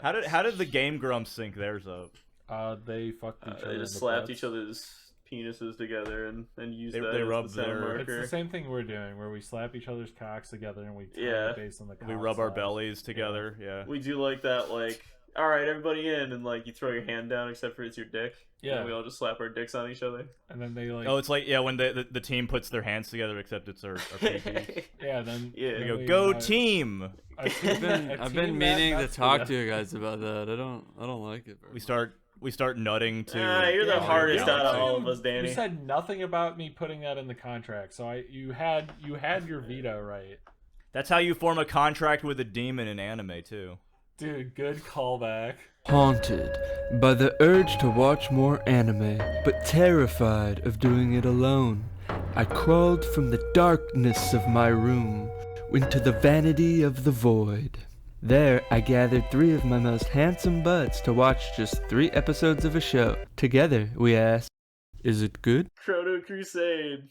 How did the Game Grumps sync theirs up? They fucked each other. They just slapped each other's penises together and used that they as rubbed the sound their... marker. It's the same thing we're doing, where we slap each other's cocks together and we time it based on the cock we rub our size. bellies together. Yeah. We do like that, like, all right, everybody in, and like you throw your hand down except for it's your dick. Yeah. And we all just slap our dicks on each other. And then they like. Oh, it's like when the team puts their hands together, except it's our PGs. Yeah. Then. Yeah. We go team. I've been meaning to talk to you guys about that. I don't like it. We start nutting to... you're the hardest out of all of us, Danny. You said nothing about me putting that in the contract, so you had your veto right. That's how you form a contract with a demon in anime, too. Dude, good callback. Haunted by the urge to watch more anime, but terrified of doing it alone, I crawled from the darkness of my room into the vanity of the void. There, I gathered 3 of my most handsome buds to watch just 3 episodes of a show. Together, we asked, is it good? Chrono Crusade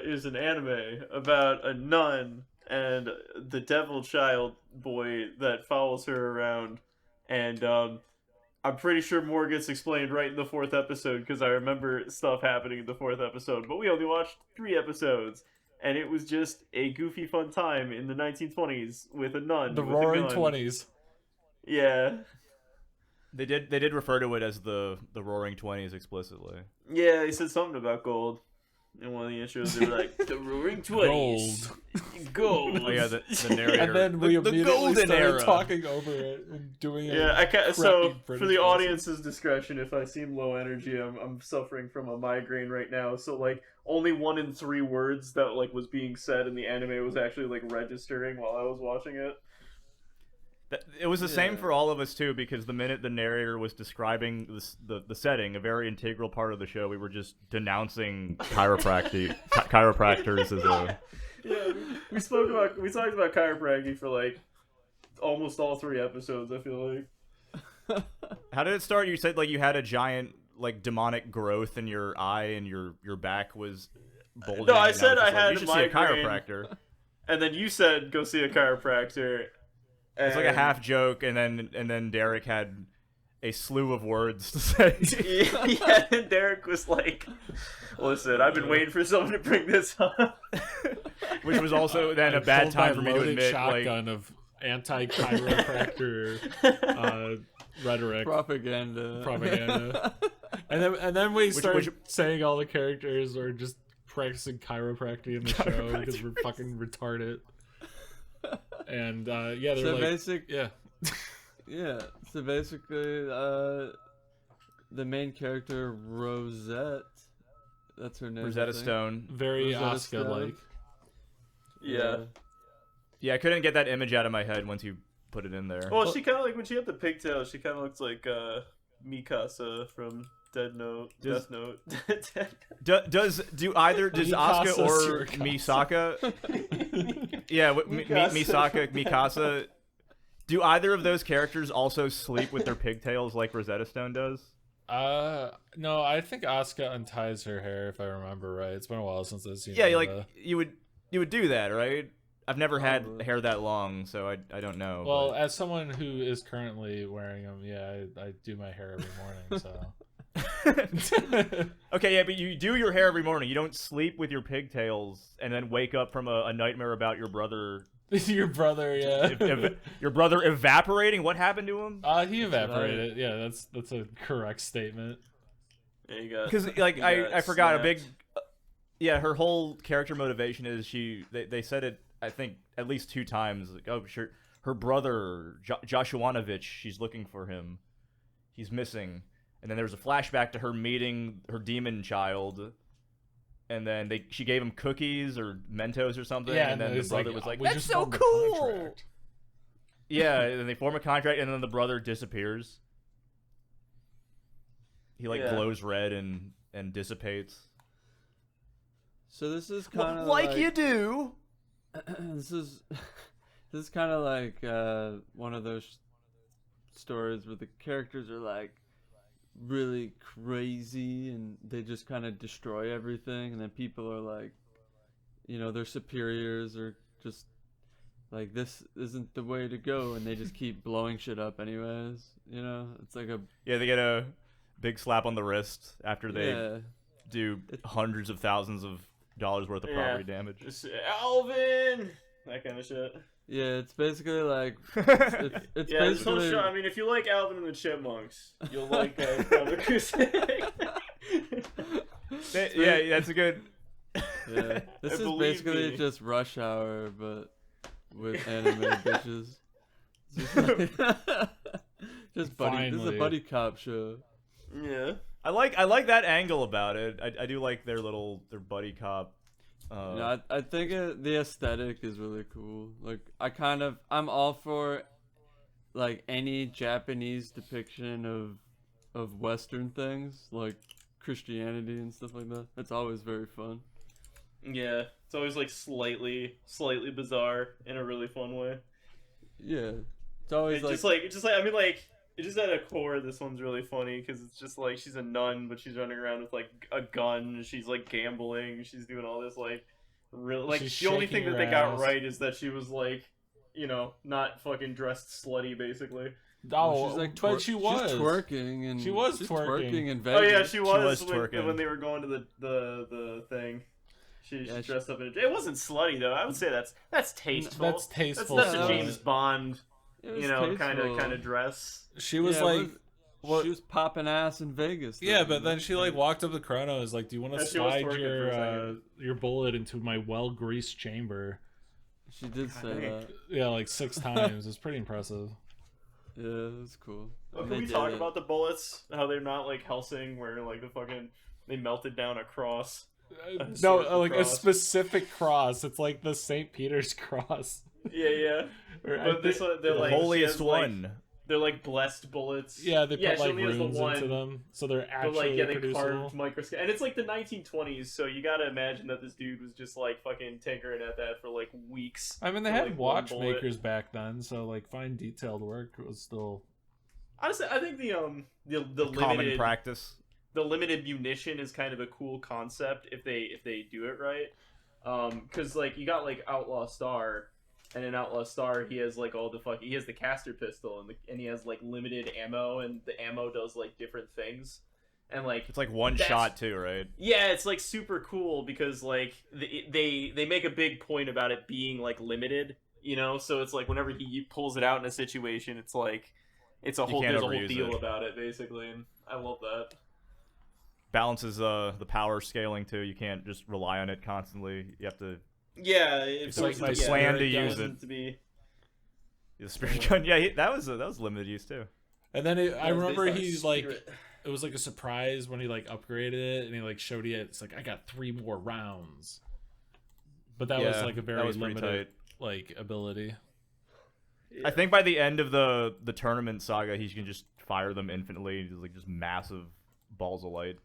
is an anime about a nun and the devil child boy that follows her around. And I'm pretty sure more gets explained right in the 4th episode because I remember stuff happening in the 4th episode. But we only watched 3 episodes. And it was just a goofy fun time in the 1920s with a nun. The with Roaring a gun. 20s. Yeah. They did refer to it as the Roaring 20s explicitly. Yeah, they said something about gold. In one of the intros, they were like, the Roaring 20s. Gold. Oh yeah, the narrator. And then we the immediately golden started era. talking over it and doing it. Yeah, so British for the voice. audience's discretion, if I seem low energy, I'm suffering from a migraine right now. So like, only 1 in 3 words that like was being said in the anime was actually like registering while I was watching it. It was the same for all of us too, because the minute the narrator was describing the setting, a very integral part of the show, we were just denouncing chiropractors as a... Yeah, we talked about chiropractic for like almost all 3 episodes, I feel like. How did it start? You said like you had a giant like demonic growth in your eye and your back was bulging. No, I said I you had should a see a migraine. chiropractor. And then you said go see a chiropractor. It's like a half joke, and then Derek had a slew of words to say. Yeah, and Derek was like, "Listen, I've been waiting for someone to bring this up," which was also then a bad time for me to admit. Shotgun of anti-chiropractor rhetoric, propaganda, and then we started saying all the characters are just practicing chiropractic in the show because we're fucking retarded. And yeah, they're so like, yeah. So basically, the main character Rosette, that's her name. Rosetta Stone, very Asuka-like. Yeah. Yeah, I couldn't get that image out of my head once you put it in there. Well, she kind of like when she had the pigtails, she kind of looks like Mikasa from Death Note. Does Asuka or Misaka? Yeah, Mikasa. Do either of those characters also sleep with their pigtails like Rosetta Stone does? No, I think Asuka unties her hair if I remember right. It's been a while since I've seen. Yeah, you would do that, right? I've never had hair that long, so I don't know. Well, as someone who is currently wearing them, yeah, I do my hair every morning, so. Okay, yeah, but you do your hair every morning. You don't sleep with your pigtails and then wake up from a nightmare about your brother. Your brother, yeah. Your brother evaporating? What happened to him? He evaporated. Yeah, that's a correct statement. Yeah, you got. Because like I forgot a big. Yeah, her whole character motivation is they said it I think at least 2 times. Like, oh sure, her brother Joshuanovich, she's looking for him. He's missing. And then there was a flashback to her meeting her demon child, and then she gave him cookies or Mentos or something. Yeah, and then the brother was like, "That's so cool." Yeah, and they form a contract, and then the brother disappears. He glows red and dissipates. So this is kind of like you do. This is kind of like one of those stories where the characters are like really crazy and they just kind of destroy everything, and then people are like, their superiors are just like this isn't the way to go, and they just keep blowing shit up anyways. You know, it's like a they get a big slap on the wrist after they do hundreds of thousands of dollars worth of property damage. Just, Alvin, that kind of shit. Yeah, it's basically like it's yeah. This whole basically. show, I mean, if you like Alvin and the Chipmunks, you'll like Chrono Crusade. Yeah, that's a good. Yeah, this is basically just Rush Hour, but with anime bitches. Just buddy. Finally. This is a buddy cop show. Yeah, I like that angle about it. I do like their buddy cop. I think the aesthetic is really cool. Like I'm all for like any Japanese depiction of Western things like Christianity and stuff like that. It's always very fun. yeah. It's always like slightly bizarre in a really fun way. Yeah, it's always It's just like I mean like. It's just at a core, this one's really funny because it's just like she's a nun, but she's running around with like a gun. She's like gambling. She's doing all this like, real like she's the only thing that they got ass. right is that she was like, you know, not fucking dressed slutty basically. Oh, she's like but she was she's twerking and She was she's twerking. in Oh Vegas. yeah, she was twerking. when they were going to the thing. She Yeah, dressed up in it. It wasn't slutty though. I would say that's tasteful. That's tasteful. That's a stuff. James Bond, It was you know, tasteful. kind of dress. She was Yeah, like, she was popping ass in Vegas. yeah, though, but you know? then she like walked up to Chrono and was like, "Do you want to Yeah, she was slide twerking for a your bullet into my well-greased chamber?" She did say dang. that. Yeah, like 6 times. It's pretty impressive. Yeah, it was cool. Well, And can they we did talk it. about the bullets? How they're not like Helsing, where like they melted down a cross. No, sort of like a cross. specific cross. It's like the St. Peter's cross. Yeah. But this one, they're The like she holiest has, like, one. they're like blessed bullets. Yeah, they put she like only has the runes one, into them, so they're But actually like, yeah, they reproducible. carved microscope, and it's like the 1920s, so you gotta imagine that this dude was just like fucking tinkering at that for like weeks. I mean, they for, had like, one bullet. watchmakers back then, so like fine detailed work was still. Honestly, I think the Common limited practice. the limited munition is kind of a cool concept if they do it right. Because like you got like Outlaw Star, and in Outlaw Star he has like he has the caster pistol and he has like limited ammo, and the ammo does like different things, and like It's like one that's- shot too, right? yeah, it's like super cool because like they make a big point about it being like limited, you know. So it's like whenever he pulls it out in a situation, it's like there's a whole overuse deal it. about it basically, and I love that. Balances the power scaling too. You can't just rely on it constantly. You have to Yeah, It's like my plan to spirit use gun. it. To be the spirit gun. Yeah, that was limited use too. And then I remember based on he's like, spirit. it was like a surprise when he like upgraded it, and he like showed you it's like I got 3 more rounds. But that was Yeah, like a that very was pretty limited like ability. I think by the end of the tournament saga, he can just fire them infinitely. He's like just massive balls of light.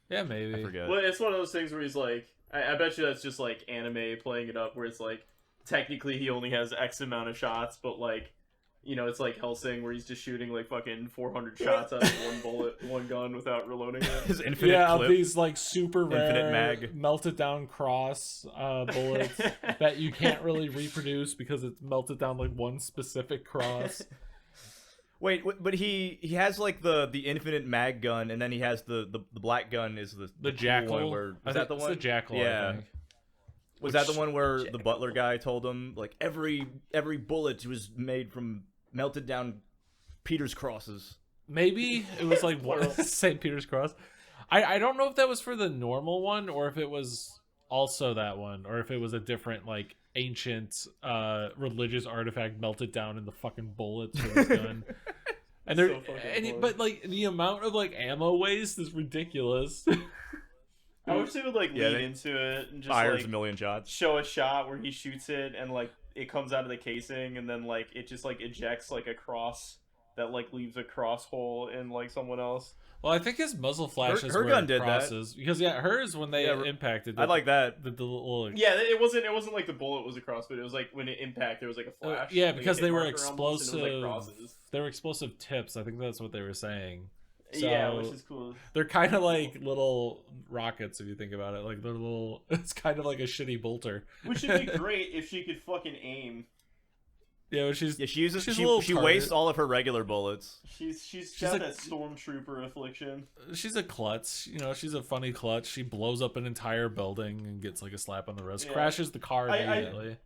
Yeah, maybe. I forget. Well, it's one of those things where he's like, I bet you that's just like anime playing it up, where it's like technically he only has X amount of shots, but like, you know, it's like Helsing where he's just shooting like fucking 400 shots out of one bullet, one gun without reloading it. His infinite Yeah, clip. these like super Infinite rare mag. melted down cross bullets that you can't really reproduce because it's melted down like one specific cross. Wait, but he has like the infinite mag gun, and then he has the black gun is the The cool jackal. one where I was think that the it's one? the jackal. Yeah. I think. Was that the one where the butler guy told him like every bullet was made from melted down Peter's crosses? Maybe it was like one St. Peter's cross. I don't know if that was for the normal one or if it was also that one or if it was a different like ancient religious artifact melted down in the fucking bullets for this gun. And So there, fucking funny. but like the amount of like ammo waste is ridiculous. I wish they would like Yeah, lean they into it and just Fires like a million shots. show a shot where he shoots it and like it comes out of the casing and then like it just like ejects like a cross that like leaves a cross hole in like someone else. Well, I think his muzzle flashes her were gun did that. crosses because hers when they Yeah, impacted. I like that. the little. Yeah, it wasn't like the bullet was a cross, but it was like when it impacted, there was like a flash. Yeah, like, a because hit they were marker almost, and it was, like, explosive. crosses. They were explosive tips. I think that's what they were saying. So Yeah, which is cool. they're kind of like little rockets if you think about it. Like they're little. It's kind of like a shitty bolter. Which would be great if she could fucking aim. Yeah, she wastes all of her regular bullets. She's got that stormtrooper affliction. She's a klutz, she's a funny klutz. She blows up an entire building and gets like a slap on the wrist, crashes the car immediately.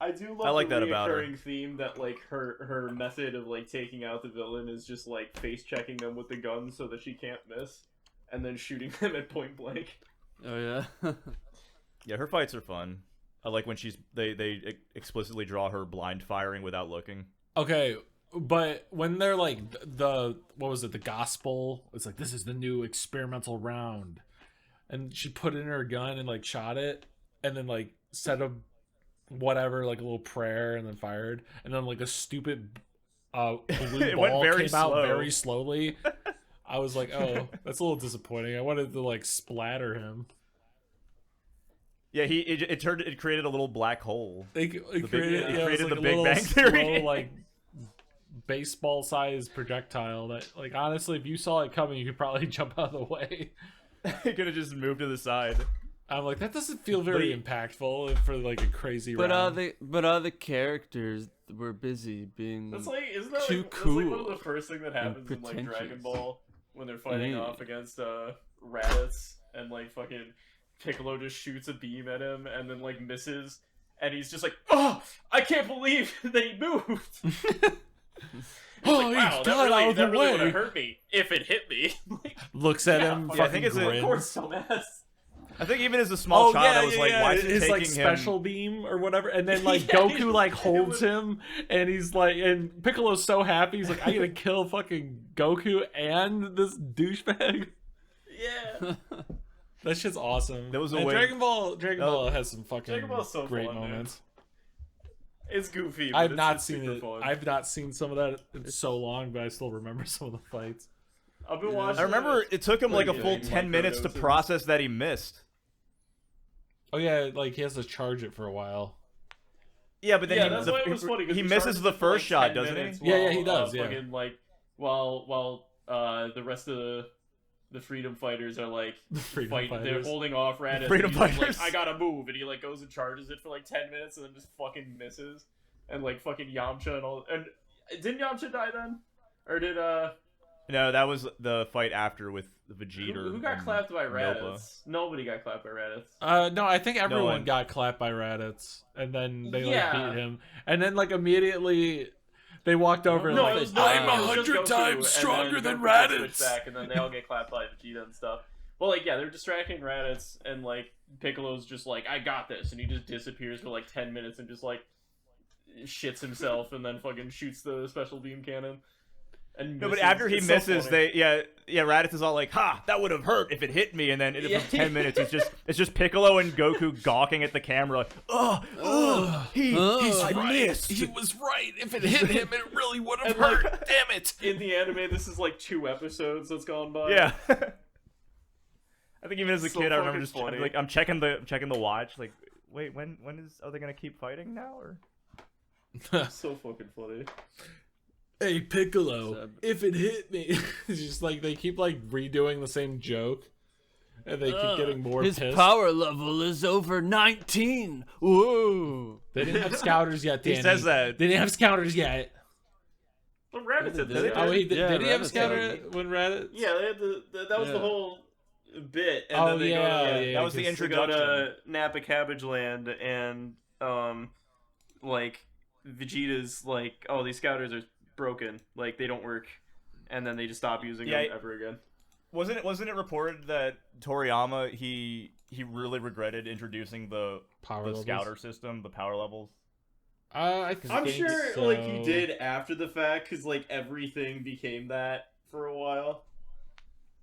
I do love the recurring theme that like her method of like taking out the villain is just like face checking them with the gun so that she can't miss, and then shooting them at point blank. Oh yeah. Yeah, her fights are fun. I like when they explicitly draw her blind firing without looking. Okay, but when they're like the gospel, it's like, this is the new experimental round, and she put in her gun and like shot it, and then like set a whatever, like a little prayer, and then fired, and then like a stupid blue ball came out very slowly. I was like, oh, that's a little disappointing. I wanted to like splatter him. Yeah, it created a little black hole. It created the Big Bang Theory, slow, like baseball-sized projectile that, like, honestly, if you saw it coming, you could probably jump out of the way. It could have just moved to the side. I'm like, that doesn't feel very impactful for like a crazy round. All the characters were busy being isn't that too cool. That's like one of the first thing that happens in like Dragon Ball when they're fighting off against Raditz, and like fucking Piccolo just shoots a beam at him and then like misses, and he's just like, oh, I can't believe that he moved. Oh, like, wow, he got out of the way. Would have hurt me if it hit me. Like, looks at him. Yeah, I think it's of course, dumbass. I think even as a small child, I was like, why is he taking like special beam or whatever, and then like Goku like holds him, and he's like, and Piccolo's so happy, he's like, I gotta kill fucking Goku and this douchebag. Yeah. That shit's awesome. That was a Dragon Ball has some fucking great fun, moments. Man. It's goofy. But I've not seen it. Fun. I've not seen some of that in so long, but I still remember some of the fights. I've been watching. I remember it took him like a full 10 minutes to process that he missed. Oh yeah, like he has to charge it for a while. Yeah, but then he misses the first shot, doesn't he? Yeah, he does. Yeah. Fucking, like while the rest of the freedom fighters are like fighting, they're holding off Raditz. Freedom fighters. Like, I gotta move, and he like goes and charges it for like 10 minutes, and then just fucking misses, and like fucking Yamcha and all. And didn't Yamcha die then, or did No, that was the fight after with Vegeta. Who got clapped by Raditz? Nobody got clapped by Raditz. No, I think everyone got clapped by Raditz, and then they like beat him, and then like immediately they walked over and like, I'm 100 times stronger than Raditz. Back, and then they all get clapped by Vegeta and stuff. Well, like they're distracting Raditz, and like Piccolo's just like, I got this, and he just disappears for like 10 minutes and just like shits himself, and then fucking shoots the special beam cannon. No, but after he misses, Raditz is all like, "Ha, that would have hurt if it hit me." And then for 10 minutes, it's just Piccolo and Goku gawking at the camera, like, he's right. Missed. He was right. If it hit him, it really would have hurt. Like, damn it! In the anime, this is like 2 episodes that's gone by. Yeah. I think even as a kid, I remember just like I'm checking the watch, like, wait, when are they gonna keep fighting now? Or so fucking funny. Hey Piccolo, if it hit me, it's just like they keep like redoing the same joke, and they keep getting more pissed. His power level is over 19. Whoa! They didn't have scouters yet, Danny. He says that. They didn't have scouters yet. But Raditz did that. Oh, did he have a scouter when Raditz? Yeah, they had that was the whole bit. And then that was the introduction. They go to Napa Cabbage Land, and like Vegeta's like, oh, these scouters are broken, like they don't work, and then they just stop using them ever again. Wasn't it reported that Toriyama he really regretted introducing the scouter system, the power levels? I'm sure so. Like he did after the fact, because like everything became that for a while.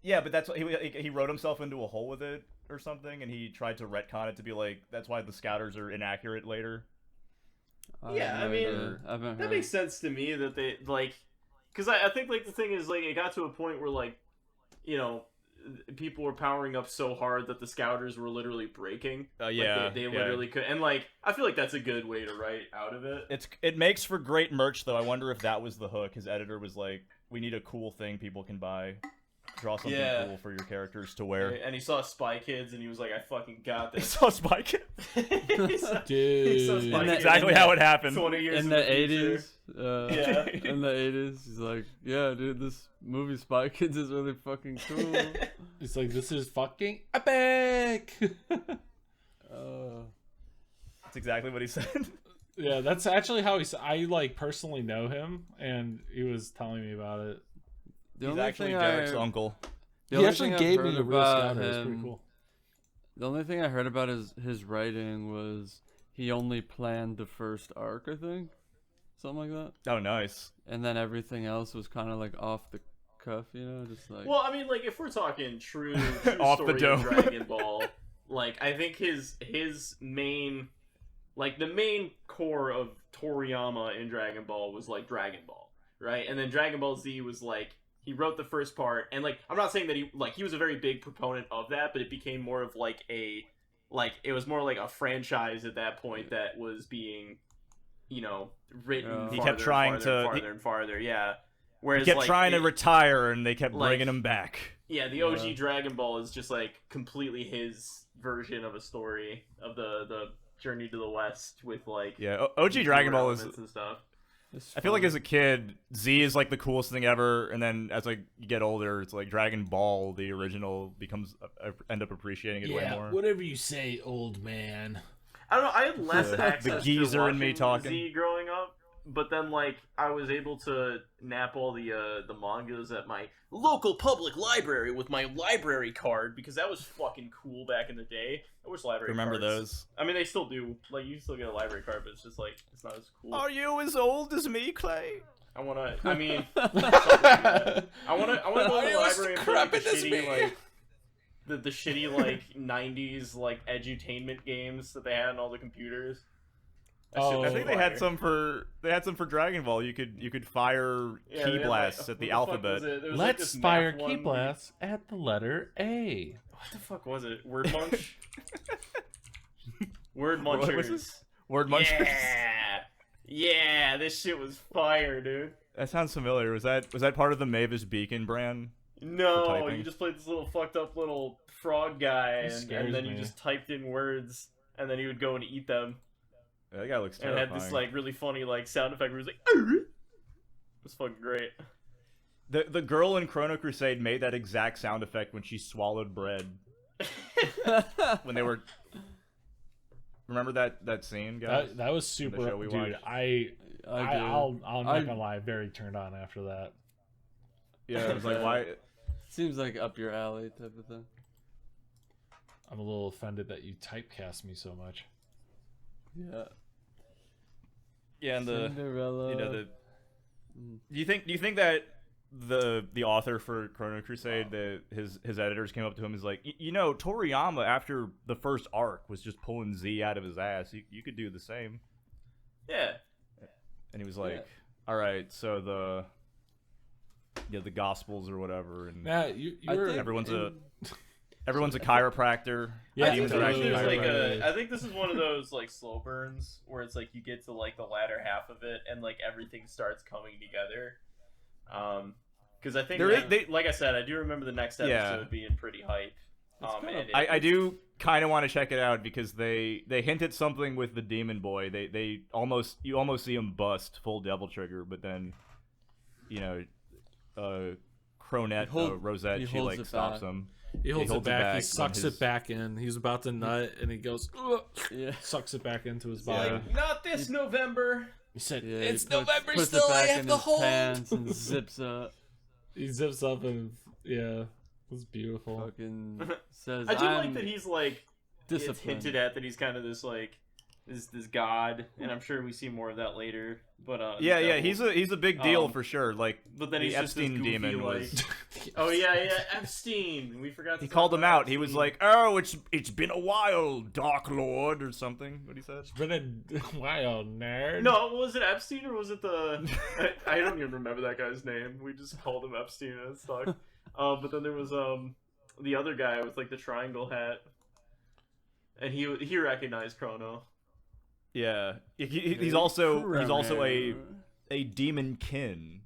Yeah, but that's what he wrote himself into a hole with it or something, and he tried to retcon it to be like, that's why the scouters are inaccurate later. Yeah, I mean, that makes sense to me that they, like, because I think, like, the thing is, like, it got to a point where, like, you know, people were powering up so hard that the scouters were literally breaking. Yeah. Like, they literally could, and, like, I feel like that's a good way to write out of it. It makes for great merch, though. I wonder if that was the hook. His editor was like, we need a cool thing people can buy. draw something cool for your characters to wear. And he saw Spy Kids, and he was like, "I fucking got He this." saw Spy Kids. Dude, That's exactly how it happened. 20 years in the future. 80s. Yeah, in the 80s, he's like, "Yeah, dude, this movie Spy Kids is really fucking cool." It's like, this is fucking epic. That's exactly what he said. Yeah, that's actually how I like personally know him, and he was telling me about it. He's actually Derek's uncle. He actually gave me a real scouter. It's pretty cool. The only thing I heard about his writing was he only planned the first arc, I think. Something like that. Oh, nice. And then everything else was kind of like off the cuff, you know? Just like... Well, I mean, like, if we're talking true Off story the dome. of Dragon Ball, like, I think his main... Like, the main core of Toriyama in Dragon Ball was, like, Dragon Ball, right? And then Dragon Ball Z was, like, he wrote the first part, and, like, I'm not saying that he was a very big proponent of that, but it became more of, like, it was more like a franchise at that point that was being, you know, written He kept trying farther and farther, yeah. Whereas, he kept like, trying to retire, and they kept bringing him back. Yeah, the OG Dragon Ball is just, like, completely his version of a story of the Journey to the West with, like... Yeah, OG Dragon Ball is... and stuff. I feel like as a kid, Z is, like, the coolest thing ever, and then as, like, you get older, it's like Dragon Ball, the original, becomes... I end up appreciating it way more. Whatever you say, old man. I don't know, I had less access the geezer to in me talking. Z growing up, but then, like, I was able to nap all the mangas at my local public library with my library card, because that was fucking cool back in the day. I wish library Remember cards... those? I mean, they still do. Like, you still get a library card, but it's just, like, it's not as cool. Are you as old as me, Clay? I want to go to the library and play, like, the shitty, like... The shitty, like, 90s, like, edutainment games that they had on all the computers. I think they had some for Dragon Ball. You could fire key blasts at the alphabet. Let's fire key blasts at the letter A. What the fuck was it? Word Munch? Word Munchers. Word Munchers. Yeah, this shit was fire, dude. That sounds familiar. Was that part of the Mavis Beacon brand? No, you just played this little fucked up little frog guy, and then you me. just typed in words, and then he would go and eat them. Yeah, that guy looks and terrifying. had this like really funny like sound effect where he was like, it was fucking great. The girl in Chrono Crusade made that exact sound effect when she swallowed bread. When they were, remember that scene, guys? That was super. Dude, watched? I'm not gonna lie, very turned on after that. Yeah, it was like, why? Seems like up your alley type of thing. I'm a little offended that you typecast me so much. Yeah. Yeah, and Cinderella. you know, do you think that the author for Chrono Crusade, his editors came up to him and was like, you know, Toriyama after the first arc was just pulling Z out of his ass. You could do the same. Yeah. And he was like, all right, so the Gospels or whatever, and everyone's a chiropractor. Yeah, I think this is one of those like slow burns where it's like you get to like the latter half of it and like everything starts coming together. Because I think like I said, I do remember the next episode being pretty hype. I do kind of want to check it out because they hint at something with the Demon Boy. You almost see him bust full Devil Trigger, but then Cronette Rosette, she like stops him. He holds it back. He sucks it back in. He's about to nut, and he goes, sucks it back into his body. Like, not this November. He said, "It's November still. I have to hold." Pants and zips up. He zips up, and it was beautiful. Fucking says, I do like that he's like disciplined. It's hinted at that he's kind of this like this god, and I'm sure we see more of that later. But he's a big deal for sure. Like, but then he's Epstein just this goofy, demon was. Oh yeah, Epstein. We forgot. He called him out. He was like, "Oh, it's been a while, Dark Lord," or something. What he said? It's been a while, nerd. No, was it Epstein or was it the? I don't even remember that guy's name. We just called him Epstein and it stuck. But then there was the other guy with like the triangle hat, and he recognized Chrono. Yeah, he's also a demon kin.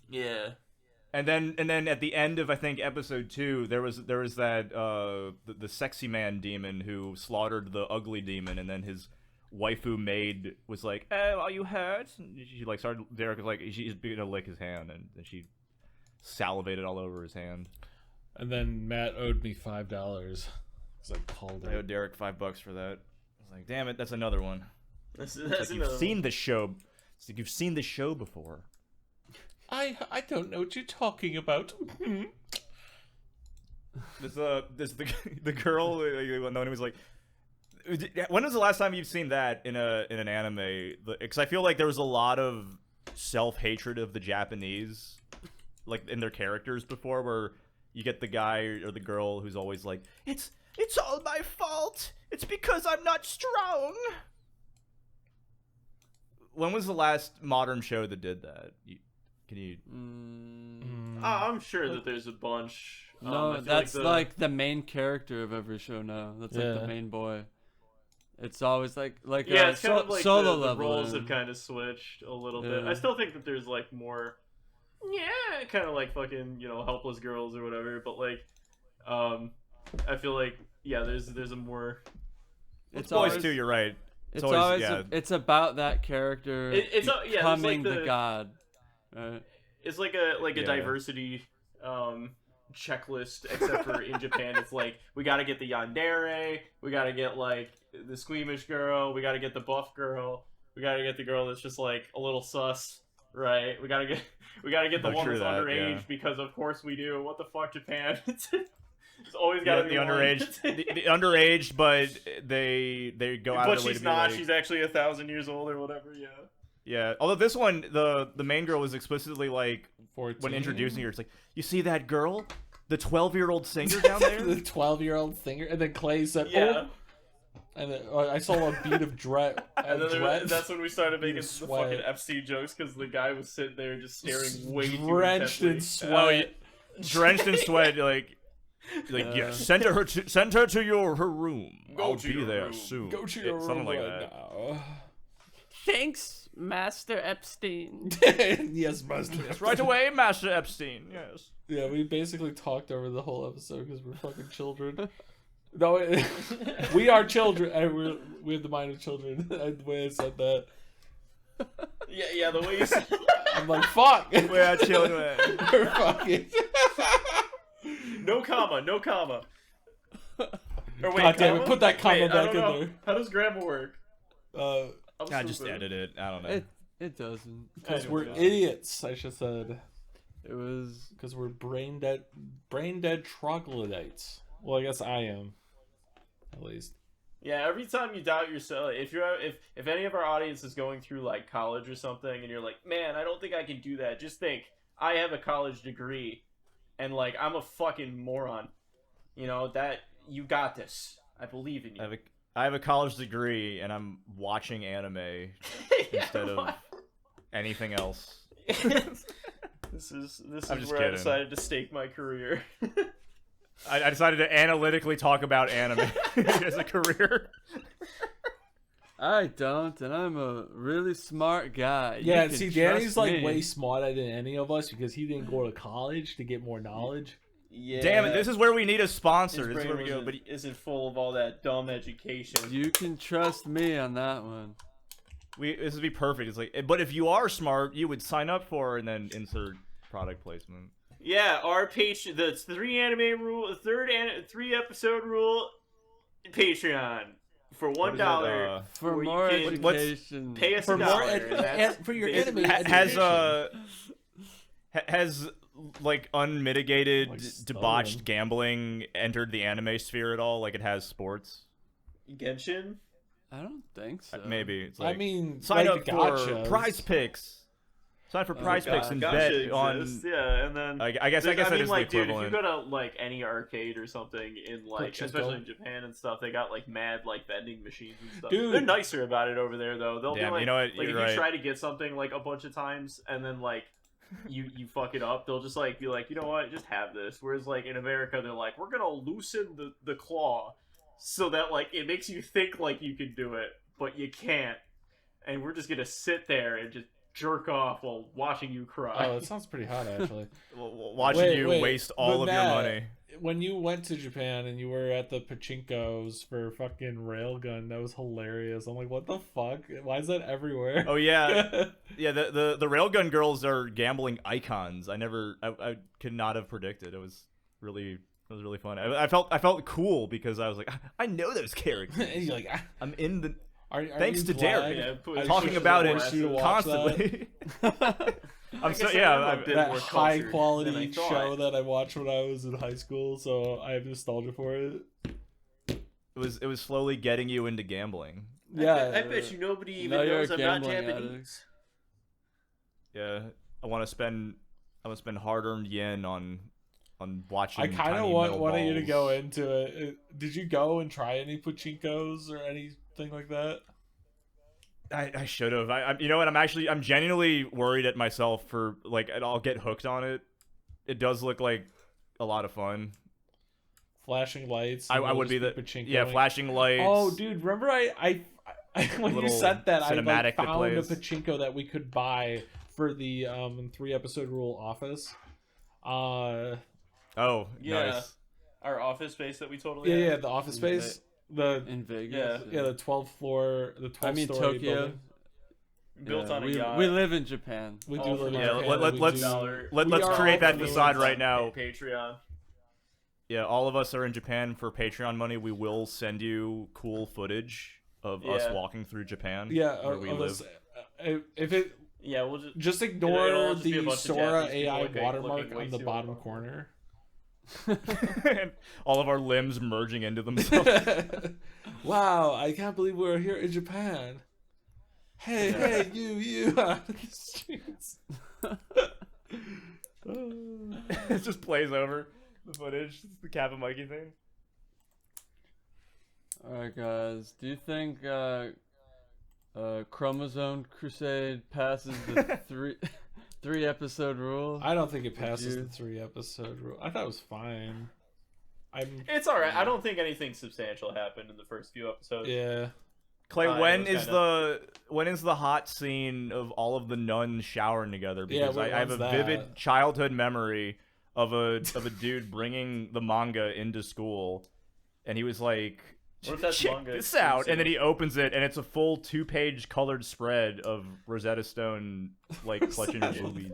Yeah. And then at the end of I think episode 2, there was that the sexy man demon who slaughtered the ugly demon, and then his waifu maid was like, "Oh, are you hurt?" And she like started. Derek was like, she's gonna lick his hand, and she salivated all over his hand. And then Matt owed me $5 because I called it. I owed Derek $5 for that. I was like, damn it, that's another one. That's like you've seen the show. It's like you've seen the show before. I don't know what you're talking about. This the girl when he was like, when was the last time you've seen that in an anime? Because I feel like there was a lot of self-hatred of the Japanese, like in their characters before, where you get the guy or the girl who's always like, it's all my fault. It's because I'm not strong. When was the last modern show that did that? Can you? I'm sure that there's a bunch. No, that's like the main character of every show now. That's like the main boy. It's always like it's kind of like solo the level. roles have kind of switched a little bit. I still think that there's like more, kind of like fucking helpless girls or whatever. But like, I feel like there's a more. It's boys always, too. You're right. It's always it's about that character becoming like the god. Right? It's like a diversity checklist, except for in Japan, it's like we got to get the yandere, we got to get like the squeamish girl, we got to get the buff girl, we got to get the girl that's just like a little sus, right? We got to get the one that's underage because of course we do. What the fuck, Japan? It's always got to be the underage, the underage, but they go out of the way to be not. She's actually 1,000 years old or whatever. Yeah. Yeah. Although this one, the main girl was explicitly like 14? When introducing her, it's like, you see that girl, the 12-year-old singer down there, the 12-year-old singer, and then Clay said, "Oh." And then I saw a beat of Dret. And then that's when we started making the fucking FC jokes because the guy was sitting there just staring way too drenched in sweat. Drenched in sweat, like yeah, send her to her room. I'll be there soon. Go to your room, something like that. Now. Thanks, Master Epstein. Yes, Master Epstein. Right away, Master Epstein. Yes. Yeah, we basically talked over the whole episode because we're fucking children. No, we are children, and we have the mind of children. The way I said that. Yeah, the way you said I'm like, fuck. We are children. We're fucking. No comma. Or wait, God damn it, put that comma back in there. How does grammar work? I just edit it. I don't know. It doesn't. Because we're idiots, I should have said. It was because we're brain dead troglodytes. Well, I guess I am, at least. Yeah, every time you doubt yourself, if any of our audience is going through like college or something, and you're like, man, I don't think I can do that. Just think, I have a college degree, and like I'm a fucking moron. That you got this. I believe in you. I have a college degree, and I'm watching anime instead of anything else. This is where I decided to stake my career. I decided to analytically talk about anime as a career. I don't, and I'm a really smart guy. Yeah, see, Danny's like way smarter than any of us because he didn't go to college to get more knowledge. Yeah. Damn it! This is where we need a sponsor. This is where we go. But he isn't full of all that dumb education. You can trust me on that one. This would be perfect. It's like, but if you are smart, you would sign up for and then insert product placement. Yeah, our Patreon, the 3 episode rule, Patreon for $1 for more education. Pay us $1 for your anime has like unmitigated debauched gambling entered the anime sphere at all? Like it has sports. Genshin? I don't think so. Maybe it's like, I mean, sign like up for Prize Picks. Sign for Prize Picks and bet on. Yeah, and then I guess that is like, the equivalent. Dude, if you go to like any arcade or something in like, especially in Japan and stuff, they got like mad like vending machines and stuff. Dude. They're nicer about it over there though. They'll be like, you know what? like You're if right. you try to get something like a bunch of times and then like you fuck it up, they'll just like be like, you know what, just have this. Whereas like in America, they're like, we're gonna loosen the claw so that like it makes you think like you can do it, but you can't, and we're just gonna sit there and just jerk off while watching you cry. Oh, that sounds pretty hot, actually. Watching you waste all of your money. When you went to Japan and you were at the pachinkos for fucking Railgun, that was hilarious. I'm like, what the fuck? Why is that everywhere? Oh yeah, yeah. The Railgun girls are gambling icons. I could not have predicted. It was really fun. I felt cool because I was like, I know those characters. You're like, I'm in the. Are Thanks to Dere, Yeah, talking about it constantly. I'm that high than I quality thought. show that I watched when I was in high school, so I have nostalgia for it. It was slowly getting you into gambling. Yeah, I bet you nobody even Now you're knows a I'm not gambling Japanese. Yeah, I want to spend hard-earned yen on watching. I kind of tiny wanted metal you to balls. go into it. Did you go and try any pachinkos or anything like that? I should have. You know what? I'm genuinely worried at myself for like I'll get hooked on it. It does look like a lot of fun. Flashing lights. I would be pachinko. flashing lights. Oh, dude, remember I when you Little said that I cinematic that found a plays. pachinko that we could buy for the 3-episode rule office. Oh, Yeah. nice. Our office space that we totally Yeah, have. the office space. The In Vegas. yeah, the 12th floor, the 12th I mean story Tokyo. building. Built on a we, yacht. we live in Japan. We do Oh, live in yeah, Japan, let's we are create that all facade influenced. right now. Patreon. Yeah, all of us are in Japan for Patreon money. We will send you cool footage of us Yeah. walking through Japan. Yeah, where we live. if it Yeah, we'll just ignore it'll just be a the bunch of Sora Japanese people AI looking watermark way on the too bottom uncomfortable. corner. And all of our limbs merging into themselves. Wow, I can't believe we're here in Japan. Hey, you out of the streets. It just plays over the footage. It's the Kappa Mikey thing. Alright, guys. Do you think Chromosome Crusade passes the three episode rule? I don't think it passes you? the 3-episode rule. I thought it was fine. It's all right. I don't think anything substantial happened in the first few episodes. Yeah. Clay, it when was is the hot scene of all of the nuns showering together? Because Yeah, I have a when's vivid that? childhood memory of a dude bringing the manga into school, and he was like, What if that's "Check manga this out," exclusive? and then he opens it, and it's a full 2-page colored spread of Rosetta Stone like clutching her boobies.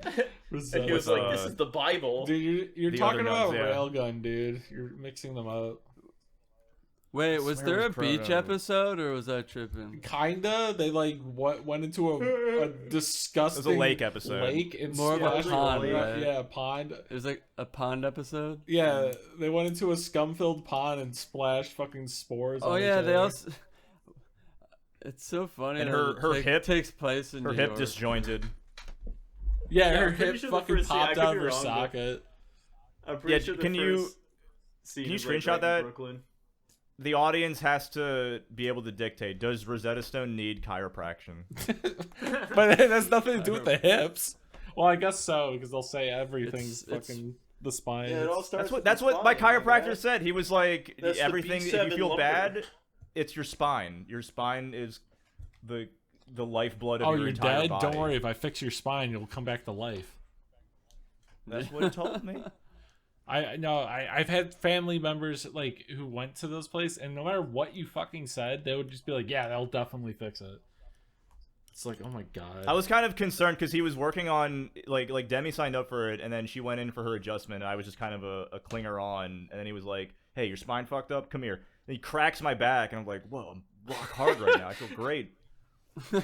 And he was like, "This uh, is the Bible." Dude, you're the talking other about nuns, yeah. Railgun, dude. You're mixing them up. Wait, I was swear there it a was beach Chrono. episode or was I tripping? Kinda. They like went into a disgusting lake episode. lake and More of a splashed pond, water. right? Yeah, a pond. It was like a pond episode? Yeah, they went into a scum-filled pond and splashed fucking spores. Oh on yeah, each they other. also. It's so funny. And that her it hip- takes place in Her New hip York. disjointed. Yeah, Yeah, her I'm pretty hip sure the fucking first scene- I popped could out be of her wrong, but- socket. I'm pretty Yeah, sure the can you- first scene can you is, like, screenshot right in that? Brooklyn. The audience has to be able to dictate. Does Rosetta Stone need chiropraction? But it has nothing to do with the hips. Well, I guess so, because they'll say everything's It's- fucking the spine. Yeah, it all starts. That's with what the my spine, chiropractor right? said. He was like, That's the everything. If B7 you feel lumber. bad, it's your spine. Your spine is the lifeblood of Oh, your you're entire dead? body. Don't worry, if I fix your spine, you'll come back to life. That's what he told me. I've had family members like who went to those places, and no matter what you fucking said, they would just be like, "Yeah, they'll definitely fix it." It's like, oh my god. I was kind of concerned because he was working on like Demi signed up for it, and then she went in for her adjustment. And I was just kind of a clinger on, and then he was like, "Hey, your spine fucked up. Come here." And he cracks my back, and I'm like, "Whoa, I'm rock hard right now. I feel great." Yeah, The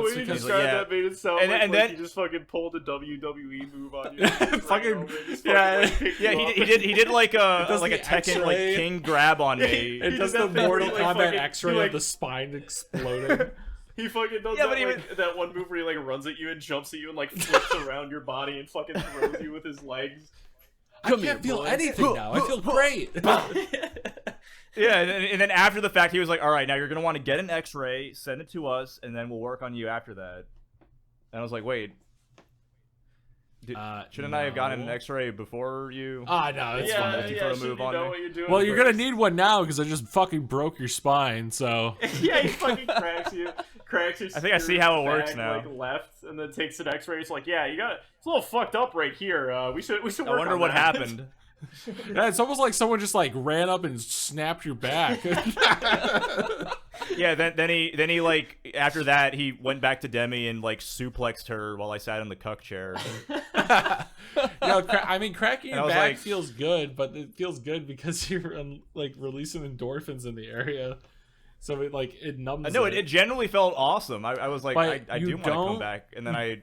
way that's you because like, described yeah. that made it sound And like then- you just fucking pulled a WWE move on you. Fucking- yeah, Yeah, he did like a does like a the Tekken like X-ray. king grab on me. it He does did the that thing Mortal where he, like, Kombat fucking- X-ray he, like- of the spine exploding. He fucking does Yeah, that, but he like, that one move where he like runs at you and jumps at you and like flips around your body and fucking throws you with his legs. I can't feel anything now. I feel great. Yeah, and then after the fact, he was like, "All right, now you're gonna want to get an X-ray, send it to us, and then we'll work on you after that." And I was like, "Wait, Shouldn't I have gotten an X-ray before you? No, it's fine. Shouldn't you know what you're doing? Well, you're gonna need one now because I just fucking broke your spine. So yeah, he fucking cracks your. I think I see how it works now. Like left, and then takes an X-ray. It's like, yeah, you got it's a little fucked up right here. We should. Work I wonder on what that. happened. Yeah, it's almost like someone just like ran up and snapped your back. Yeah, then he like after that he went back to Demi and like suplexed her while I sat in the cuck chair. I mean, cracking your back like, feels good, but it feels good because you're like releasing endorphins in the area, so it numbs. No, it generally felt awesome. I was like, I do want to come back, and then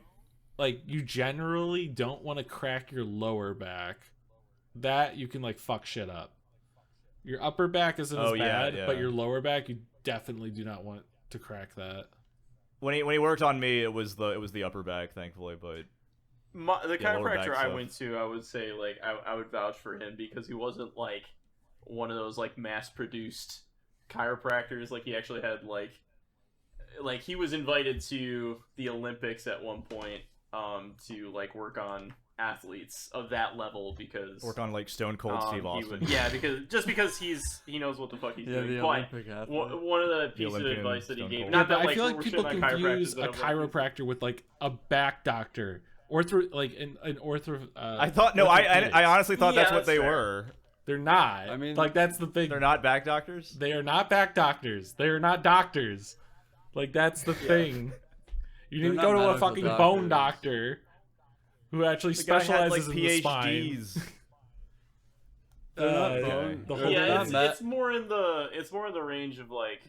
you generally don't want to crack your lower back. That you can like fuck shit up. Your upper back isn't as bad, but your lower back you definitely do not want to crack that. When he worked on me, it was the upper back, thankfully, but the chiropractor I went to, I would say like I would vouch for him because he wasn't like one of those like mass-produced chiropractors. Like he actually had like he was invited to the Olympics at one point to like work on athletes of that level because work on like Stone Cold Steve Austin. because he knows what the fuck he's doing. The Olympic athlete. One of the pieces of advice that he gave. Not that, I feel like people confuse a chiropractor with like a back doctor. I thought I honestly thought that's what they were. They're not. I mean, like that's the thing. They're not back doctors. They are not back doctors. They are not doctors. Like that's the thing. You need to go to a fucking bone doctor who actually specializes in the spine. It's more in the range of like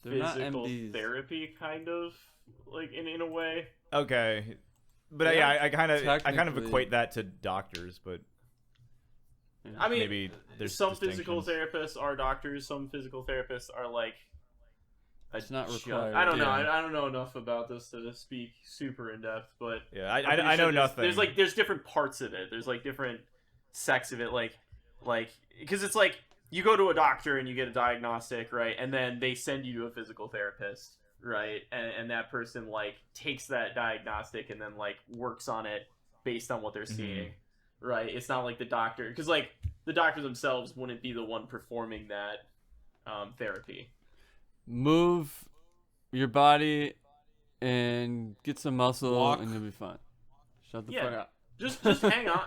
physical therapy, kind of like in a way. Okay, but I kind of equate that to doctors, but I mean, maybe there's some physical therapists are doctors. Some physical therapists are like. It's not required. I don't know. I don't know enough about this to speak super in depth, but yeah, I know nothing. There's different parts of it. There's like different sects of it, like because it's like you go to a doctor and you get a diagnostic, right, and then they send you to a physical therapist, right, and that person like takes that diagnostic and then like works on it based on what they're seeing, right. It's not like the doctor, because like the doctors themselves wouldn't be the one performing that therapy. Move your body and get some muscle, and you'll be fine. Shut the fuck up. Just hang on.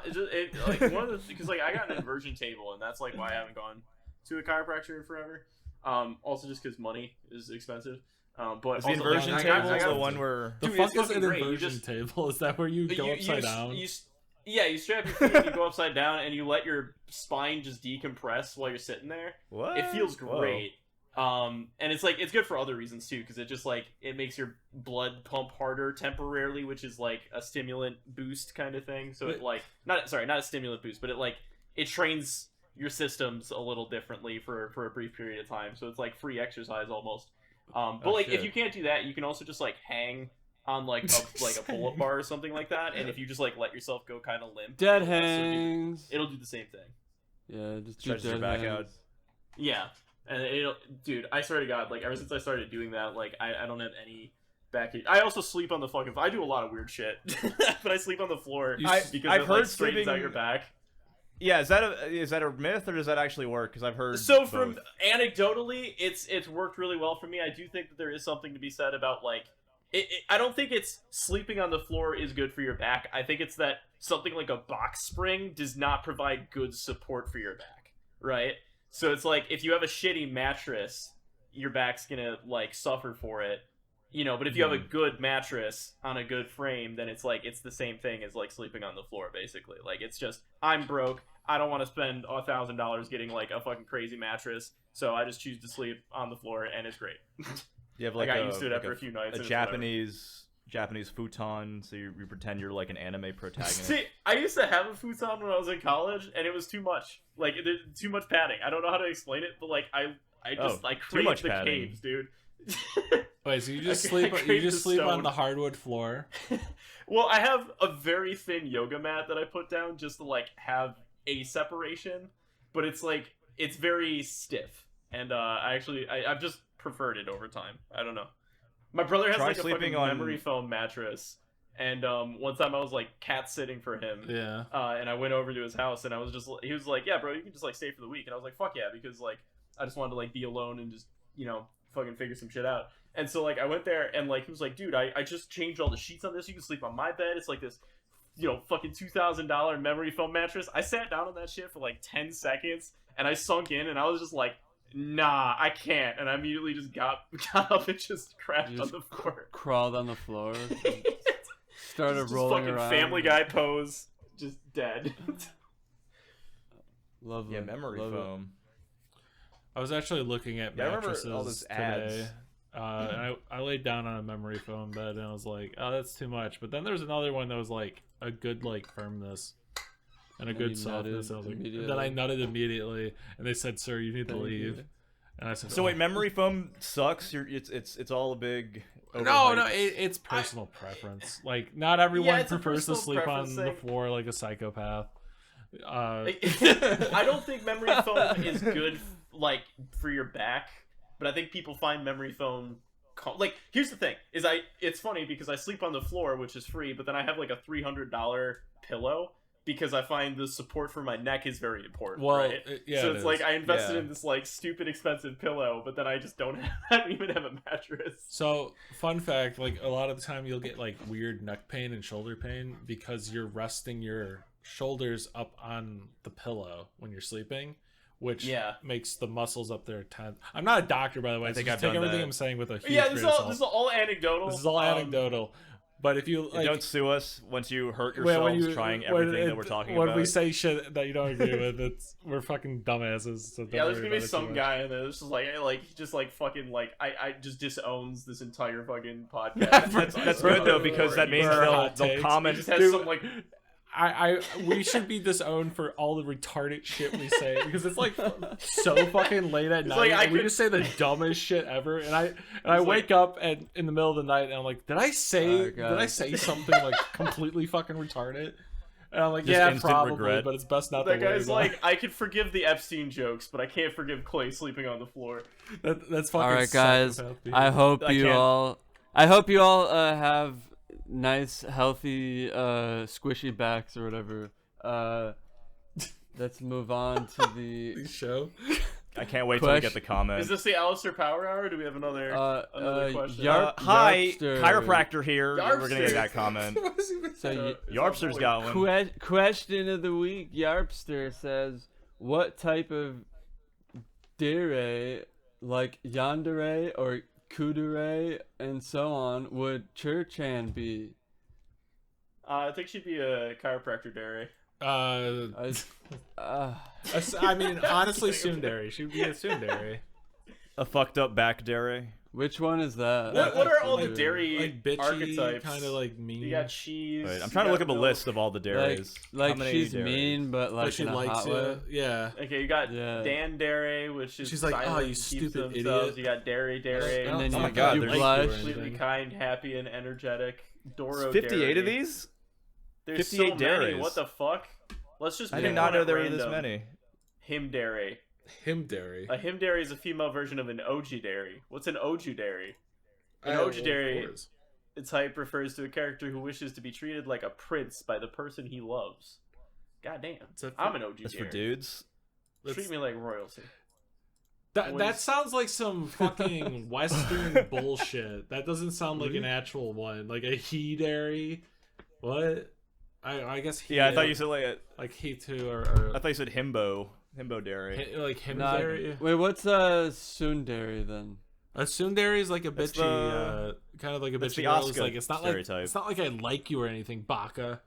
Like one of the because like I got an inversion table, and that's like why I haven't gone to a chiropractor in forever. Also, just because money is expensive. But the inversion table is the one where the fuck is an inversion table? Is that where you go upside down? You strap your feet, and you go upside down, and you let your spine just decompress while you're sitting there. What? It feels great. Whoa. And it's like it's good for other reasons too, because it just like it makes your blood pump harder temporarily, which is like a stimulant boost kind of thing. So it like not a stimulant boost, but it trains your systems a little differently for a brief period of time. So it's like free exercise almost. But if you can't do that, you can also just like hang on like a pull-up bar or something like that, and if you just like let yourself go kind of limp, dead hangs, it'll do the same thing. Yeah, just stretch your back out. Yeah. And dude, I swear to God, like ever since I started doing that, like I don't have any back. I also sleep on the fucking. I do a lot of weird shit, but I sleep on the floor because it like straightens out your back. Yeah, is that a myth or does that actually work? Because I've heard. So from anecdotally, it's worked really well for me. I do think that there is something to be said about like. I don't think it's sleeping on the floor is good for your back. I think it's that something like a box spring does not provide good support for your back, right? So it's like if you have a shitty mattress, your back's gonna like suffer for it, but if you have a good mattress on a good frame, then it's like it's the same thing as like sleeping on the floor basically. Like it's just I'm broke, I don't want to spend $1,000 getting like a fucking crazy mattress, so I just choose to sleep on the floor and it's great. You have like I got used to it after a few nights. A Japanese futon, so you pretend you're like an anime protagonist. See, I used to have a futon when I was in college, and it was too much. Like, there's too much padding. I don't know how to explain it, but like, I crave the caves, dude. Wait, so you just sleep on the hardwood floor? Well, I have a very thin yoga mat that I put down just to like have a separation, but it's like it's very stiff, and I've just preferred it over time. I don't know. My brother has like a fucking memory foam mattress And one time I was like cat sitting for him. Yeah. And I went over to his house, and he was like, yeah, bro, you can just like stay for the week. And I was like, fuck yeah, because like I just wanted to like be alone and just fucking figure some shit out. And so like I went there, and like he was like, dude, I just changed all the sheets on this. You can sleep on my bed. It's like this, fucking $2,000 memory foam mattress. I sat down on that shit for like 10 seconds, and I sunk in, and I was just like, nah, I can't. And I immediately just got up and just crashed on the floor. Crawled on the floor. Started just rolling fucking around. Family Guy pose, just dead. Love Yeah, it. memory Love foam. I was actually looking at Yeah, I remember mattresses all those today. ads. And I laid down on a memory foam bed, and I was like, oh, that's too much. But then there's another one that was like a good like firmness and a And good you softness. nutted And I was like, immediately. then I nutted immediately, and they said, "Sir, you need to Thank leave." you. And I said, So "Oh." wait, memory foam sucks. It's all a big. No, overhyped- it's personal preference. Like, not everyone it's a prefers to personal sleep on preference the thing. floor like a psychopath. I don't think memory foam is good like for your back, but I think people find memory foam like, here's the thing is it's funny because I sleep on the floor, which is free, but then I have like a $300 pillow because I find the support for my neck is very important. Well, right? yeah, so it it's like is. I invested Yeah. in this like stupid expensive pillow, but then I just I don't even have a mattress. So, fun fact, like a lot of the time you'll get like weird neck pain and shoulder pain because you're resting your shoulders up on the pillow when you're sleeping, which makes the muscles up there tense. I'm not a doctor, by the way. I think so I've take done everything that. I'm saying with a huge Yeah, grain this of is salt. all anecdotal. This is all anecdotal. But if you like, don't sue us once you hurt when yourselves trying everything that we're talking when about. we say shit that you don't agree with, we're fucking dumbasses. So don't Yeah, there's worry gonna be about it too some much. guy in there that's just like he just like fucking like I just disowns this entire fucking podcast. That's good though, because that means For our they'll hot takes. He comment. just has Dude, some like we should be disowned for all the retarded shit we say because it's like so fucking late at night. like, and we just say the dumbest shit ever, and I wake up and in the middle of the night and I'm like, did I say something like completely fucking retarded? And I'm like, Just yeah, instant probably, regret. but it's best not that to worry guy's about. like I could forgive the Epstein jokes, but I can't forgive Clay sleeping on the floor. That's fucking. All right, guys. psychopath I behavior. hope I you can't- all. Have nice, healthy, squishy backs or whatever. Let's move on to the show. I can't wait till we get the Is comment. this the Alistair Power Hour? Or do we have another question? Hi, Yarpster. chiropractor here. We're gonna get Yarpster. that comment. So Yarpster's got one. question of the week. Yarpster says, "What type of dere, like yandere or kudere and so on, would TER-Chan be?" I think she'd be a chiropractor, Dere. Uh, I mean, honestly, tsundere. She'd be a tsundere. A fucked up back dere. which one is that? What are all the Like- dairy like bitchy, archetypes? kind of like mean. You got cheese. Wait, I'm you trying to got look up a milk. list of all the Like, deres. How like many she's deres? mean, but But like she in a likes hot it. way. Yeah. Okay, you got Yeah. Dan Dere, which is She's like, silent "Oh, you and keeps stupid to themselves." idiot. You got Dere Dere, And then Oh you, my God, you there's- blush. completely kind, happy, and energetic. Doro 58 of Dere. these? There's 58 so many. Dares. What the fuck? Let's just I pick did not one know at there were this random. many. Him Dere. Him dairy. A him dere is a female version of an oju dere. What's an oju dere? An Oh, oju dere, its type refers to a character who wishes to be treated like a prince by the person he loves. God damn. that for- I'm an oju That's for dere. dudes. Treat me like royalty. That Always- sounds like some fucking Western bullshit. That doesn't sound like an actual one. Like a he dairy. What? I guess he. Yeah, I thought you said like he too I thought you said himbo dere. like him Nah, dairy. wait, what's a tsundere then? A tsundere is like a That's bitchy, kind of like a that's bitchy the girl. It's Asuka like it's not stereotype. like it's not like I like you or anything, Baka.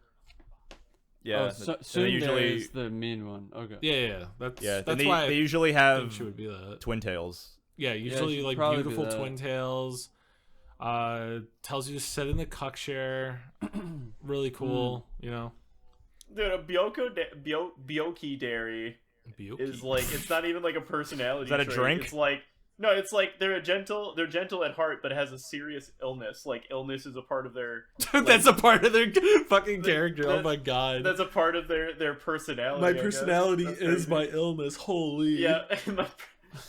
Yeah, Oh, tsundere usually is the mean one. Okay. Yeah, that's yeah. That's They why usually I think have she would be that. twin tails. Yeah, usually she'd like probably be beautiful that. twin tails. Tells you to sit in the cuck chair. Really cool, you know. Dude, a Byoki dairy is like, it's not even like a personality Is that a trait. drink? It's like, no, it's like they're gentle at heart, but has a serious illness. Like, illness is a part of their, That's a part of their fucking character. Oh that's- my god. that's a part of their personality. My I guess. personality That's is crazy. my illness. Holy. Yeah,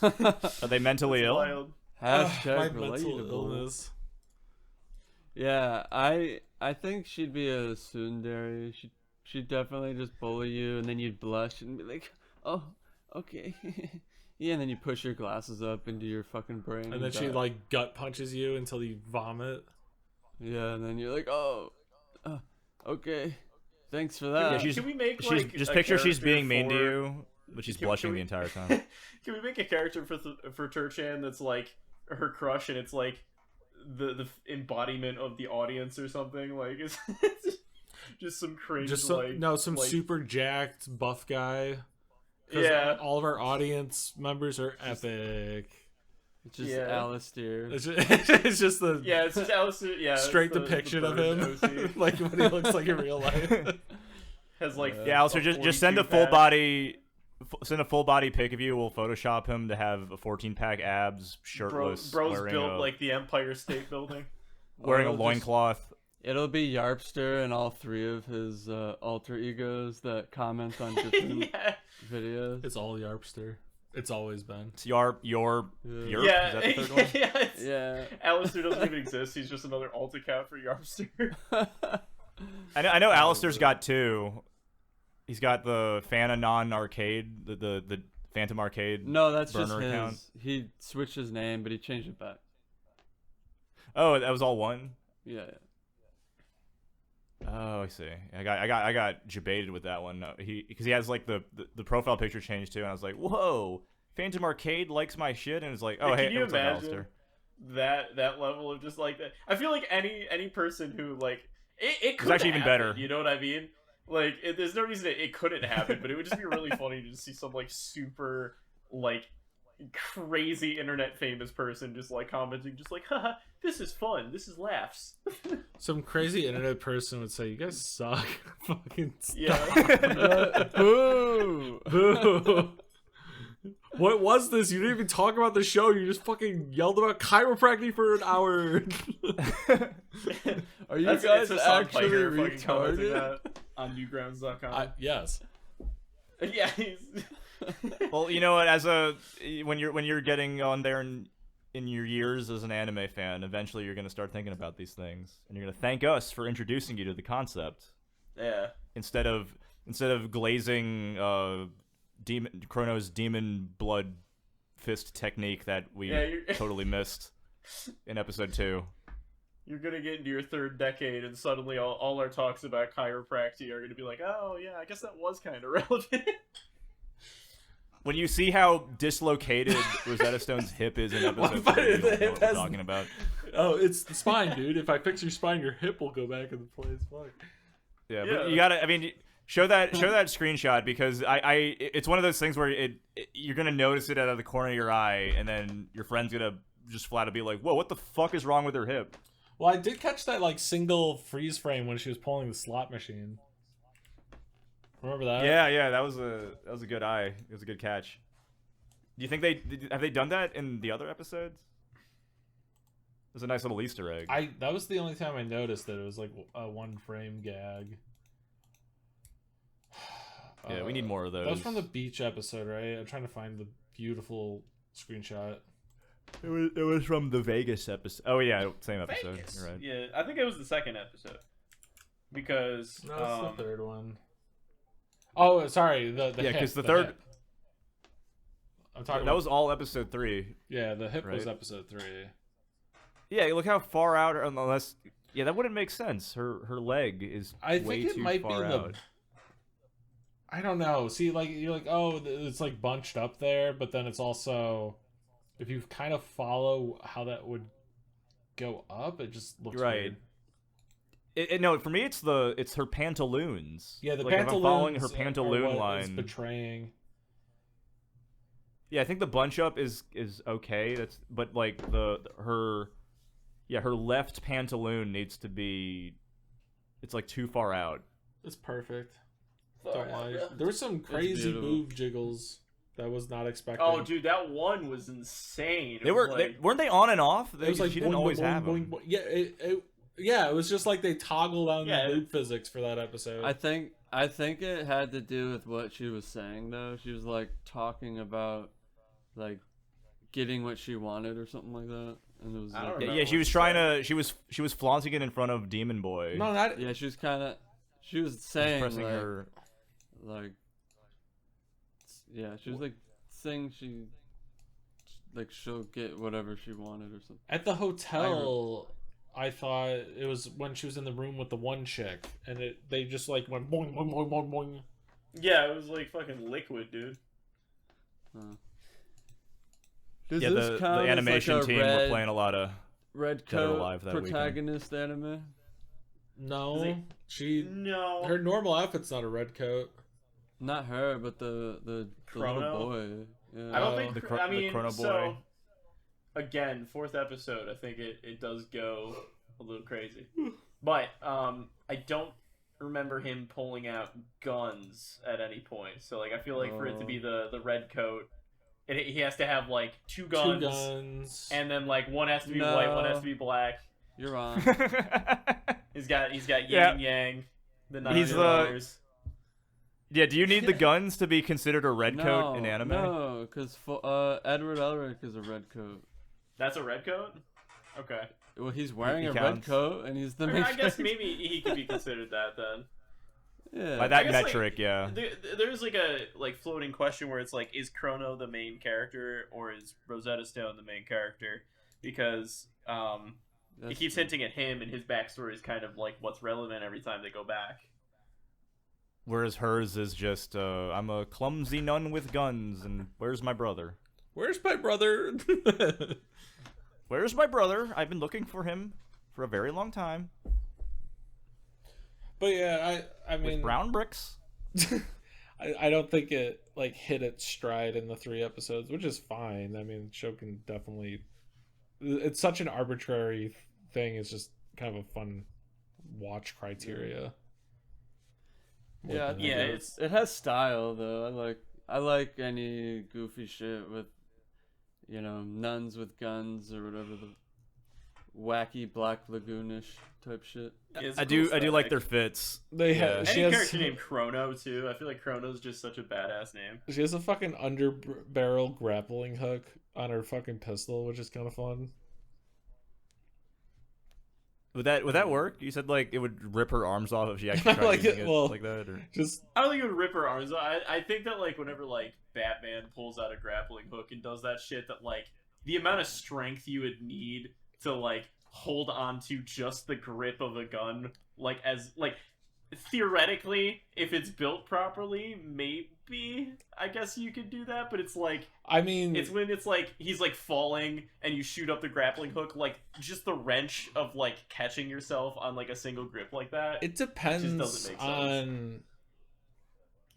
Are they mentally ill? wild. My Hashtag mental relatable. illness. Yeah, I I think she'd be a tsundere. She'd definitely just bully you, and then you'd blush and be like, "Oh, okay." Yeah, and then you push your glasses up into your fucking brain. And then she like gut punches you until you vomit. Yeah, and then you're like, "Oh, okay, thanks for that." Yeah, Can we make she's like just a picture she's character being mean to for- you, but she's blushing the entire time. Can we make a character for TER-Chan that's like her crush, and it's like the embodiment of the audience or something? Like it's just some crazy some super jacked buff guy. Yeah, all of our audience members are epic. It's just Yarpster. It's just the it's just Yarpster. Yeah, straight the depiction of bird him, like what he looks like in real life. Has like Yarpster, just send a full body. Send a full body pic of you. We'll Photoshop him to have a 14-pack abs, shirtless. Bro's built like the Empire State Building. Wearing a loincloth. It'll be Yarpster and all 3 of his alter egos that comment on different videos. It's all Yarpster. It's always been. It's Yarp. Yeah, Is that the third one? yeah. Alistair doesn't even exist. He's just another alt account for Yarpster. I know Alistair's got 2. He's got the Phantom Arcade, the Phantom Arcade. No, that's burner just his. account. He switched his name, but he changed it back. Oh, that was all one. Yeah. Oh, I see. I got debated with that one. Because he has like the profile picture changed too, and I was like, whoa, Phantom Arcade likes my shit, and it's like, oh, hey, can you what's up, imagine Alistair? that level of just like that? I feel like any person who like it could actually even better. You know what I mean? Like, there's no reason it couldn't happen, but it would just be really funny to just see some like super like crazy internet famous person just like commenting, just like, haha, this is fun, this is laughs. Some crazy internet person would say, "You guys suck." Fucking yeah. Boo! Boo! What was this? You didn't even talk about the show. You just fucking yelled about chiropractic for an hour. Are you guys actually retarded? On Newgrounds.com. Yes. Yeah. Well, you know what? When you're getting on there in your years as an anime fan, eventually you're gonna start thinking about these things, and you're gonna thank us for introducing you to the concept. Yeah. Instead of glazing Chrono's demon blood fist technique that we totally missed in episode 2. You're gonna get into your 3rd decade, and suddenly all our talks about chiropractic are gonna be like, oh yeah, I guess that was kind of relevant. When you see how dislocated Rosetta Stone's hip is in episode 3, you know what we're talking about. Oh, it's the spine, dude. If I fix your spine, your hip will go back into place. Fuck. Yeah, but you gotta. I mean, show that screenshot, because it's one of those things where you're gonna notice it out of the corner of your eye, and then your friend's gonna just flat out be like, "Whoa, what the fuck is wrong with her hip?" Well, I did catch that like single freeze frame when she was pulling the slot machine. Remember that? Yeah, that was a good eye. It was a good catch. Do you think have they done that in the other episodes? It was a nice little Easter egg. That was the only time I noticed that it was like a 1-frame gag. Yeah, we need more of those. That was from the beach episode, right? I'm trying to find the beautiful screenshot. It was from the Vegas episode. Oh yeah, same episode. Vegas. You're right. Yeah, I think it was the 2nd episode. Because no, it's the 3rd one. Oh, sorry. The because the 3rd. Hip. I'm talking. That was all episode 3. Yeah, the hip was right? episode 3. Yeah, look how far out. Unless, yeah, that wouldn't make sense. Her leg is way too far out. I don't know. See, like you're like, oh, it's like bunched up there, but then it's also, if you kind of follow how that would go up, it just looks right. Weird. No, for me, it's her pantaloons. Yeah, the like, pantaloons. If I'm following her pantaloon line. It's betraying. Yeah, I think the bunch up is okay. But like her left pantaloon needs to be. It's like too far out. It's perfect. Don't lie. There were some crazy boob jiggles that was not expected. Oh, dude, that one was insane. Weren't they on and off? It was like she didn't always have them. Yeah, it was just like they toggled on the boob physics for that episode. I think it had to do with what she was saying though. She was like talking about like getting what she wanted or something like that. And it was I don't like, remember Yeah, she what was you trying said. to. She was flaunting it in front of Demon Boy. No, not. yeah, she was saying pressing like, her. like, yeah, she was like saying like she'll get whatever she wanted or something. At the hotel, I thought it was when she was in the room with the one chick, and they just like went boing, boing, boing, boing, boing. Yeah, it was like fucking liquid, dude. Does Yeah, this the count as, animation like, a team were playing a lot of. red Dead or coat Alive that weekend. protagonist anime? No, she. No. Her normal outfit's not a red coat. Not her, but the Chrono? little boy. Yeah. I don't think. I mean, the Chrono so Boy. again, 4th episode. I think it does go a little crazy, but I don't remember him pulling out guns at any point. So like, I feel like for it to be the red coat, he has to have like two guns, and then like one has to be white, one has to be black. You're wrong. He's got yin Yeah. and yang. He's the- Yeah, do you need the guns to be considered a red coat in anime? No, because Edward Elric is a red coat. That's a red coat. Okay. Well, he's wearing He a red counts. coat, and he's the I, mean, main I guess character. maybe he could be considered that then. Yeah. By that I guess, like, metric, yeah. There's like a floating question where it's like, is Chrono the main character or is Rosetta Stone the main character? Because it keeps hinting at him, and his backstory is kind of like what's relevant every time they go back. Whereas hers is just, I'm a clumsy nun with guns, and where's my brother? Where's my brother? Where's my brother? I've been looking for him for a very long time. But yeah, I mean, With brown bricks. I don't think it like hit its stride in the 3 episodes, which is fine. I mean, the show can definitely. It's such an arbitrary thing. It's just kind of a fun watch criteria. Yeah, Yeah, it has style though. I like any goofy shit with, nuns with guns or whatever, the wacky Black Lagoonish type shit. Yeah, it's I a do cool like aesthetic. their fits. They Yeah. have, she Any has character named Chrono too. I feel like Chrono's just such a badass name. she has a fucking under barrel grappling hook on her fucking pistol, which is kind of fun. Would that work? You said like it would rip her arms off if she actually tried Like using it- it well, like that, or Just I don't think it would rip her arms. I think that like whenever like Batman pulls out a grappling hook and does that shit, that like the amount of strength you would need to like hold on to just the grip of a gun, like as like theoretically, if it's built properly, maybe I guess you could do that. But it's like I mean, it's when it's like he's like falling and you shoot up the grappling hook, like just the wrench of like catching yourself on like a single grip like that. it depends doesn't make sense. on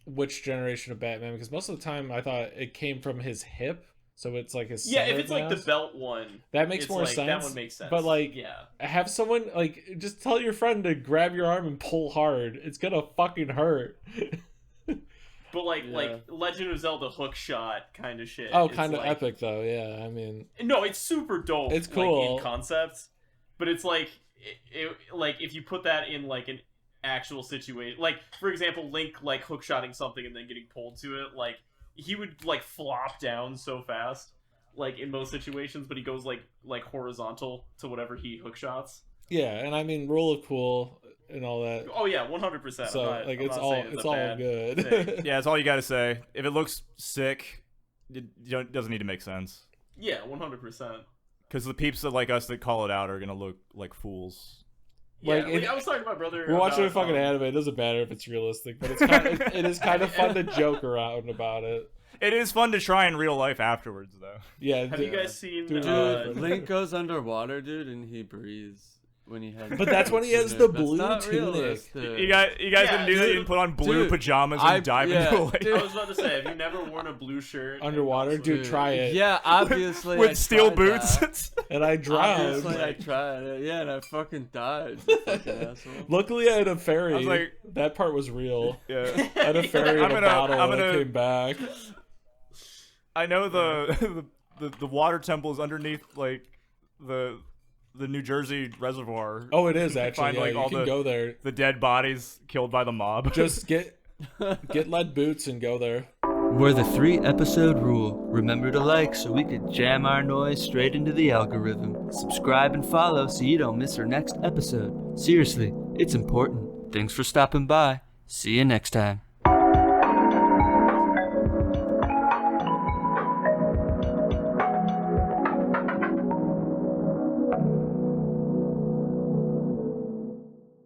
which generation of Batman, because most of the time I thought it came from his hip, so it's like his Yeah, if center it's like the mass. belt one, That makes it's more like, sense. That one makes sense. But like, yeah, have someone like just tell your friend to grab your arm and pull hard. It's gonna fucking hurt. but like Yeah. Legend of Zelda hook shot kind of shit. Oh, It's kind of like- epic though. Yeah, I mean, No, it's super dope. It's like, cool. in concept, but it's like like if you put that in like an actual situation, like for example, Link like hook shotting something and then getting pulled to it, like he would like flop down so fast, like in most situations, but he goes like horizontal to whatever he hook shots. yeah, and I mean, rule of cool and all that. Oh yeah, 100%. So like, it's all bad good. thing. yeah, that's all you got to say. If it looks sick, it doesn't need to make sense. Yeah, 100%. Because the peeps that like us that call it out are gonna look like fools. Yeah, Like, I was talking to my brother. We're watching a about, fucking anime. It doesn't matter if it's realistic, but it's kind of, it is kind of fun to joke around about it. It is fun to try in real life afterwards, though. Yeah. Have you guys seen? Dude, Dude, Link goes underwater, dude, and he breathes when he has. But that's when he has the That's blue not tunic. realistic. You guys Yeah, didn't do that. You dude. didn't put on blue Dude, pajamas and dive into a lake dude. I was about to say, have you never worn a blue shirt Underwater, and dude, try it. Yeah, obviously. I with steel tried boots. that. And I drowned. Obviously, I tried it. Yeah, and I fucking died. You fucking asshole. Luckily, I had a ferry. I was like- that part was real. yeah. I had a ferry I'm in a gonna- bottle I'm and I gonna- came back. I know the water temple is underneath like the New Jersey reservoir. Oh, it is You can actually. find, Yeah, like, you all can the- go there. The dead bodies killed by the mob. Just get lead boots and go there. were the 3-episode rule. Remember to like so we could jam our noise straight into the algorithm. Subscribe and follow so you don't miss our next episode. Seriously, it's important. Thanks for stopping by. See you next time.